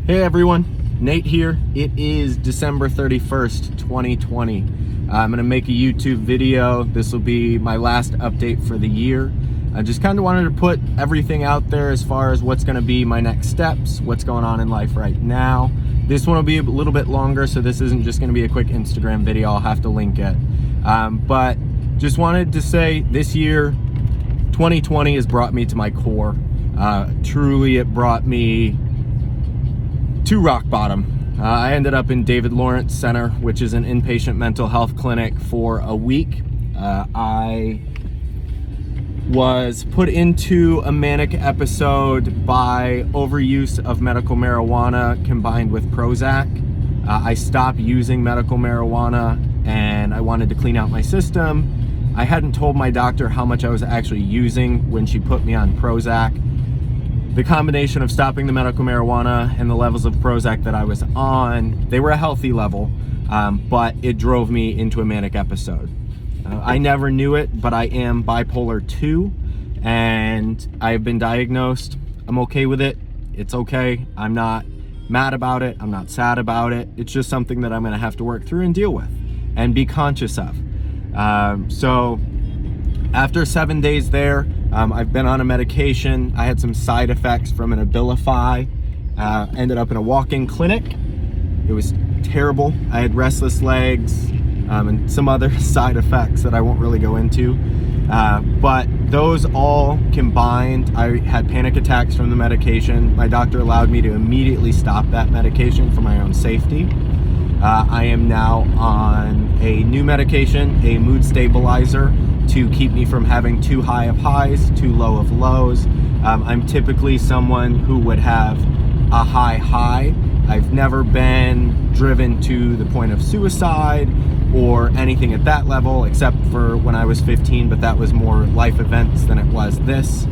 Hey everyone, Nate here. It is December 31st, 2020. I'm gonna make a YouTube video. This will be my last update for the year. I just kind of wanted to put everything out there as far as what's gonna be my next steps, what's going on in life right now. This one will be a little bit longer, so this isn't just gonna be a quick Instagram video. I'll have to link it. But just wanted to say this year, 2020 has brought me to my core. Truly, it brought me to rock bottom. I ended up in David Lawrence Center, which is an inpatient mental health clinic, for a week. I was put into a manic episode by overuse of medical marijuana combined with Prozac. I stopped using medical marijuana and I wanted to clean out my system. I hadn't told my doctor how much I was actually using when she put me on Prozac. The combination of stopping the medical marijuana and the levels of Prozac that I was on, they were a healthy level, but it drove me into a manic episode. I never knew it, but I am bipolar 2, and I've been diagnosed. I'm okay with it. It's okay. I'm not mad about it. I'm not sad about it. It's just something that I'm gonna have to work through and deal with and be conscious of. So after 7 days there, I've been on a medication. I had some side effects from an Abilify. Ended up in a walk-in clinic. It was terrible. I had restless legs and some other side effects that I won't really go into. But those all combined, I had panic attacks from the medication. My doctor allowed me to immediately stop that medication for my own safety. I am now on a new medication, a mood stabilizer, to keep me from having too high of highs, too low of lows. I'm typically someone who would have a high. I've never been driven to the point of suicide or anything at that level, except for when I was 15, but that was more life events than it was this.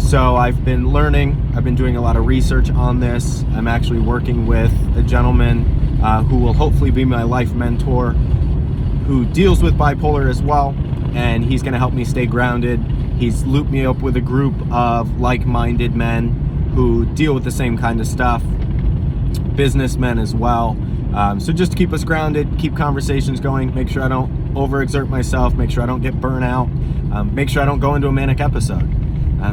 So I've been learning, I've been doing a lot of research on this. I'm actually working with a gentleman who will hopefully be my life mentor, who deals with bipolar as well, and he's gonna help me stay grounded. He's looped me up with a group of like-minded men who deal with the same kind of stuff, businessmen as well. So just to keep us grounded, keep conversations going, make sure I don't overexert myself, make sure I don't get burnt out, make sure I don't go into a manic episode.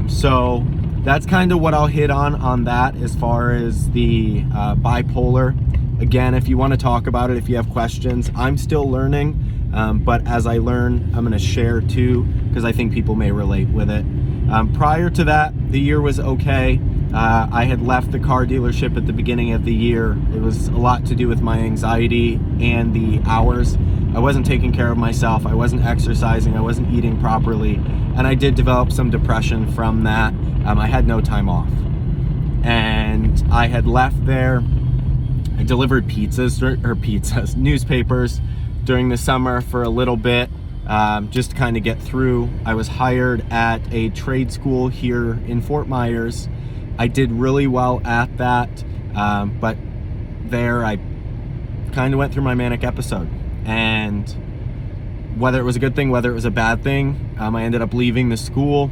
So that's kind of what I'll hit on that as far as the bipolar. Again, if you want to talk about it, if you have questions, I'm still learning, but as I learn, I'm going to share too, because I think people may relate with it. Prior to that, the year was okay. I had left the car dealership at the beginning of the year. It was a lot to do with my anxiety and the hours. I wasn't taking care of myself. I wasn't exercising. I wasn't eating properly. And I did develop some depression from that. I had no time off. And I had left there. I delivered newspapers during the summer for a little bit, just to kind of get through. I was hired at a trade school here in Fort Myers. I did really well at that, but there I kind of went through my manic episode. And whether it was a good thing, whether it was a bad thing, I ended up leaving the school,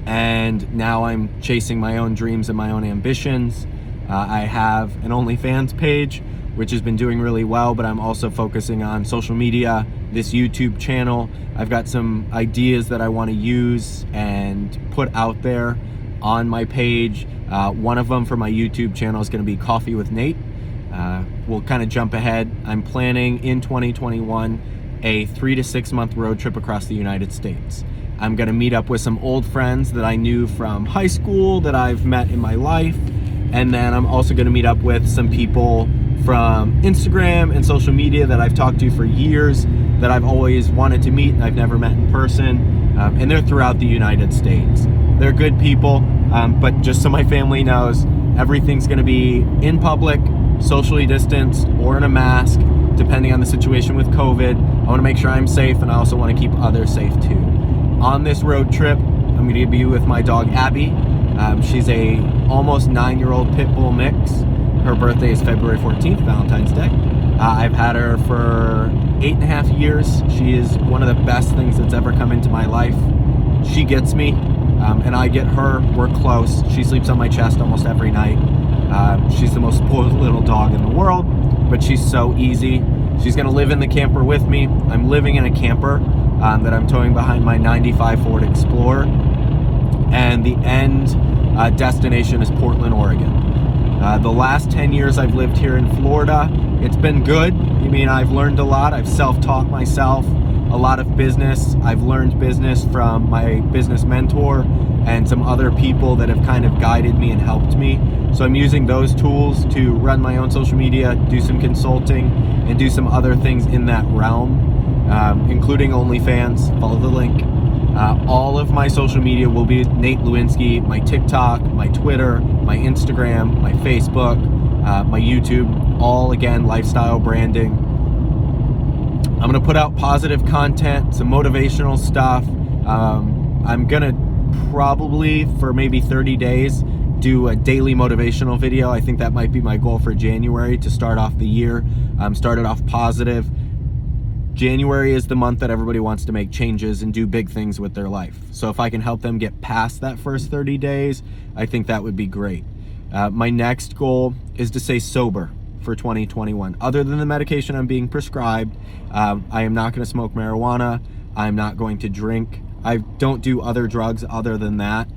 and now I'm chasing my own dreams and my own ambitions. I have an OnlyFans page, which has been doing really well, but I'm also focusing on social media, this YouTube channel. I've got some ideas that I want to use and put out there on my page. One of them for my YouTube channel is going to be Coffee with Nate. We'll kind of jump ahead. I'm planning in 2021 a 3 to 6 month road trip across the United States. I'm going to meet up with some old friends that I knew from high school that I've met in my life. And then I'm also going to meet up with some people from Instagram and social media that I've talked to for years, that I've always wanted to meet and I've never met in person. And they're throughout the United States. They're good people, but just so my family knows, everything's going to be in public, socially distanced, or in a mask, depending on the situation with COVID. I want to make sure I'm safe, and I also want to keep others safe too. On this road trip, I'm going to be with my dog Abby. She's a almost 9-year-old pit bull mix. Her birthday is February 14th, Valentine's Day. I've had her for 8.5 years. She is one of the best things that's ever come into my life. She gets me, and I get her. We're close. She sleeps on my chest almost every night. She's the most spoiled little dog in the world, but she's so easy. She's gonna live in the camper with me. I'm living in a camper that I'm towing behind my 95 Ford Explorer, and the end destination is Portland, Oregon. The last 10 years I've lived here in Florida, it's been good. I mean, I've learned a lot. I've self-taught myself a lot of business. I've learned business from my business mentor and some other people that have kind of guided me and helped me. So I'm using those tools to run my own social media, do some consulting, and do some other things in that realm, including OnlyFans. Follow the link. All of my social media will be Nate Lewinsky, my TikTok, my Twitter, my Instagram, my Facebook, my YouTube, all again, lifestyle branding. I'm gonna put out positive content, some motivational stuff. I'm gonna probably, for maybe 30 days, do a daily motivational video. I think that might be my goal for January to start off the year. Start it off positive. January is the month that everybody wants to make changes and do big things with their life. So if I can help them get past that first 30 days, I think that would be great. My next goal is to stay sober for 2021. Other than the medication I'm being prescribed, I am not going to smoke marijuana. I'm not going to drink. I don't do other drugs other than that.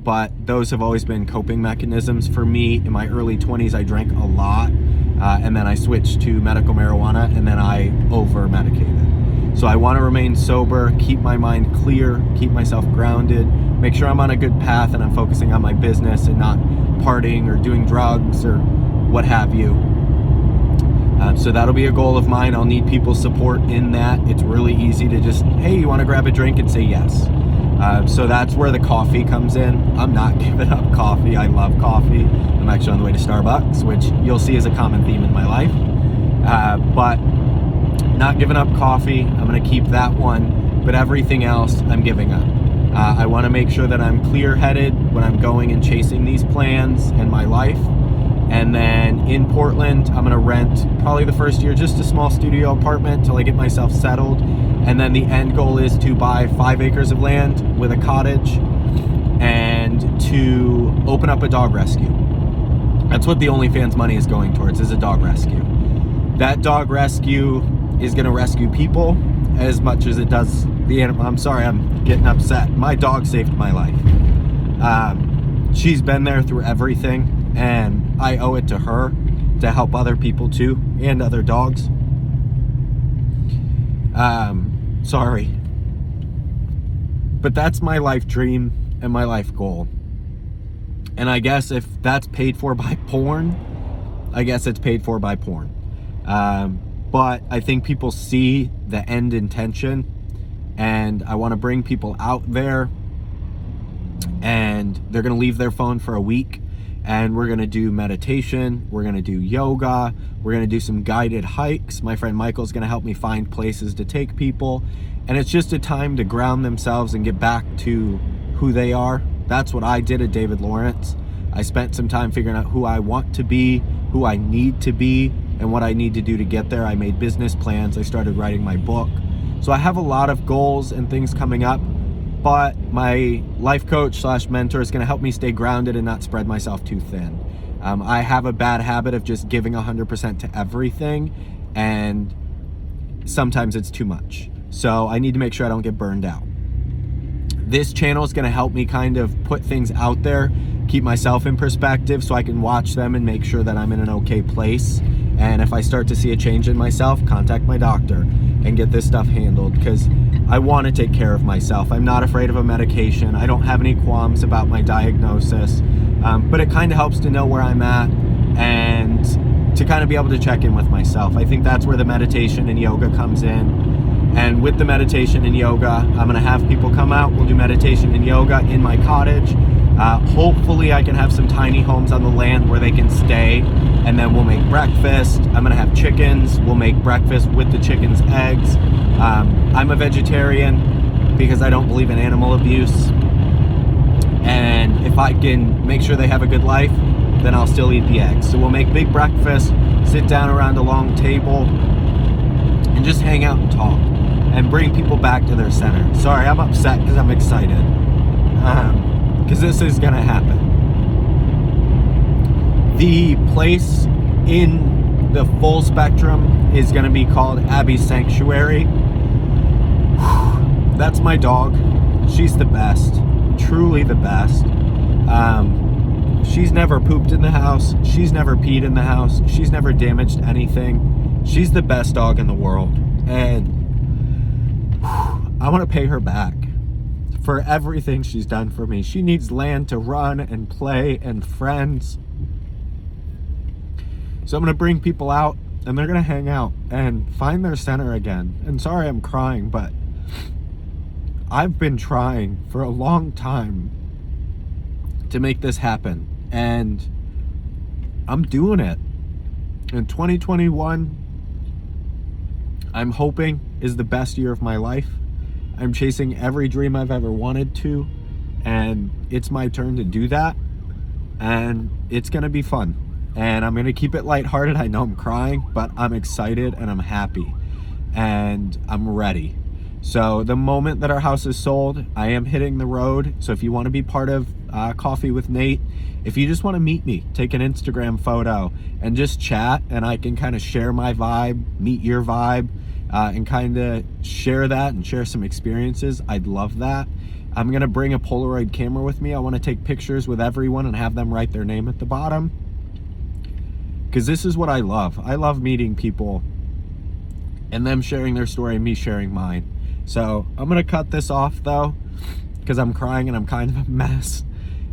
But those have always been coping mechanisms for me. In my early 20s, I drank a lot. And then I switched to medical marijuana, and then I over-medicated. So I want to remain sober, keep my mind clear, keep myself grounded, make sure I'm on a good path and I'm focusing on my business and not partying or doing drugs or what have you. So that'll be a goal of mine. I'll need people's support in that. It's really easy to just, hey, you want to grab a drink, and say yes. So that's where the coffee comes in. I'm not giving up coffee. I love coffee. I'm actually on the way to Starbucks, which you'll see is a common theme in my life. But not giving up coffee. I'm going to keep that one. But everything else, I'm giving up. I want to make sure that I'm clear-headed when I'm going and chasing these plans in my life. And then in Portland, I'm gonna rent, probably the first year, just a small studio apartment till I get myself settled. And then the end goal is to buy 5 acres of land with a cottage and to open up a dog rescue. That's what the OnlyFans money is going towards, is a dog rescue. That dog rescue is gonna rescue people as much as it does the animal. I'm sorry, I'm getting upset. My dog saved my life. She's been there through everything, and I owe it to her to help other people too, and other dogs. Sorry. But that's my life dream and my life goal. And I guess if that's paid for by porn, I guess it's paid for by porn. But I think people see the end intention, and I want to bring people out there, and they're going to leave their phone for a week, and we're going to do meditation, we're going to do yoga, we're going to do some guided hikes. My friend Michael's going to help me find places to take people, and it's just a time to ground themselves and get back to who they are. That's what I did at David Lawrence. I spent some time figuring out who I want to be, who I need to be, and what I need to do to get there. I made business plans. I started writing my book. So I have a lot of goals and things coming up, but my life coach / mentor is going to help me stay grounded and not spread myself too thin. I have a bad habit of just giving 100% to everything, and sometimes it's too much. So I need to make sure I don't get burned out. This channel is going to help me kind of put things out there, keep myself in perspective so I can watch them and make sure that I'm in an okay place. And if I start to see a change in myself, contact my doctor and get this stuff handled, because I want to take care of myself. I'm not afraid of a medication. I don't have any qualms about my diagnosis, but it kind of helps to know where I'm at and to kind of be able to check in with myself. I think that's where the meditation and yoga comes in. And with the meditation and yoga, I'm going to have people come out. We'll do meditation and yoga in my cottage. Hopefully I can have some tiny homes on the land where they can stay, and then we'll make breakfast. I'm gonna have chickens. We'll make breakfast with the chickens' eggs. I'm a vegetarian because I don't believe in animal abuse. And if I can make sure they have a good life, then I'll still eat the eggs. So we'll make big breakfast, sit down around a long table, and just hang out and talk and bring people back to their center. Sorry, I'm upset because I'm excited. Because this is gonna happen. The place in the full spectrum is going to be called Abby's Sanctuary. That's my dog. She's the best, truly the best. She's never pooped in the house. She's never peed in the house. She's never damaged anything. She's the best dog in the world. And I want to pay her back for everything she's done for me. She needs land to run and play and friends. So I'm going to bring people out and they're going to hang out and find their center again. And sorry I'm crying, but I've been trying for a long time to make this happen. And I'm doing it. In 2021, I'm hoping is the best year of my life. I'm chasing every dream I've ever wanted to, and it's my turn to do that, and it's gonna be fun. And I'm gonna keep it lighthearted. I know I'm crying, but I'm excited and I'm happy and I'm ready. So the moment that our house is sold, I am hitting the road. So if you want to be part of Coffee with Nate, if you just want to meet me, take an Instagram photo and just chat, and I can kind of share my vibe, meet your vibe, and kind of share that and share some experiences. I'd love that. I'm going to bring a Polaroid camera with me. I want to take pictures with everyone and have them write their name at the bottom, because this is what I love. I love meeting people and them sharing their story and me sharing mine. So I'm gonna cut this off though, because I'm crying and I'm kind of a mess,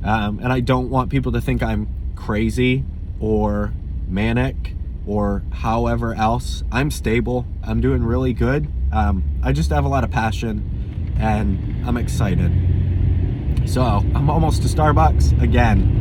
and I don't want people to think I'm crazy or manic or however else. I'm stable. I'm doing really good. I just have a lot of passion and I'm excited. So I'm almost to Starbucks again.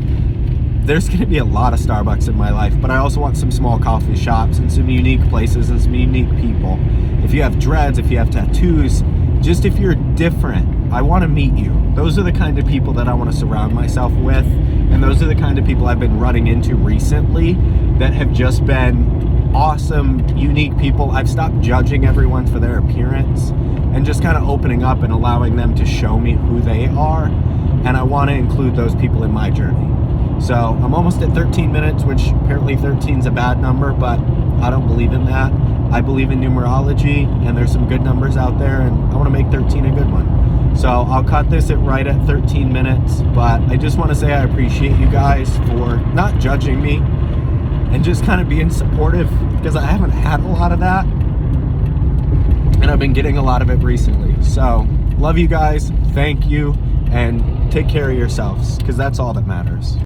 There's going to be a lot of Starbucks in my life, but I also want some small coffee shops and some unique places and some unique people. If you have dreads, if you have tattoos, just if you're different, I want to meet you. Those are the kind of people that I want to surround myself with, and those are the kind of people I've been running into recently that have just been awesome, unique people. I've stopped judging everyone for their appearance and just kind of opening up and allowing them to show me who they are, and I want to include those people in my journey. So I'm almost at 13 minutes, which apparently 13 is a bad number, but I don't believe in that. I believe in numerology, and there's some good numbers out there, and I want to make 13 a good one. So I'll cut this at right at 13 minutes, but I just want to say I appreciate you guys for not judging me and just kind of being supportive, because I haven't had a lot of that, and I've been getting a lot of it recently. So love you guys, thank you, and take care of yourselves, because that's all that matters.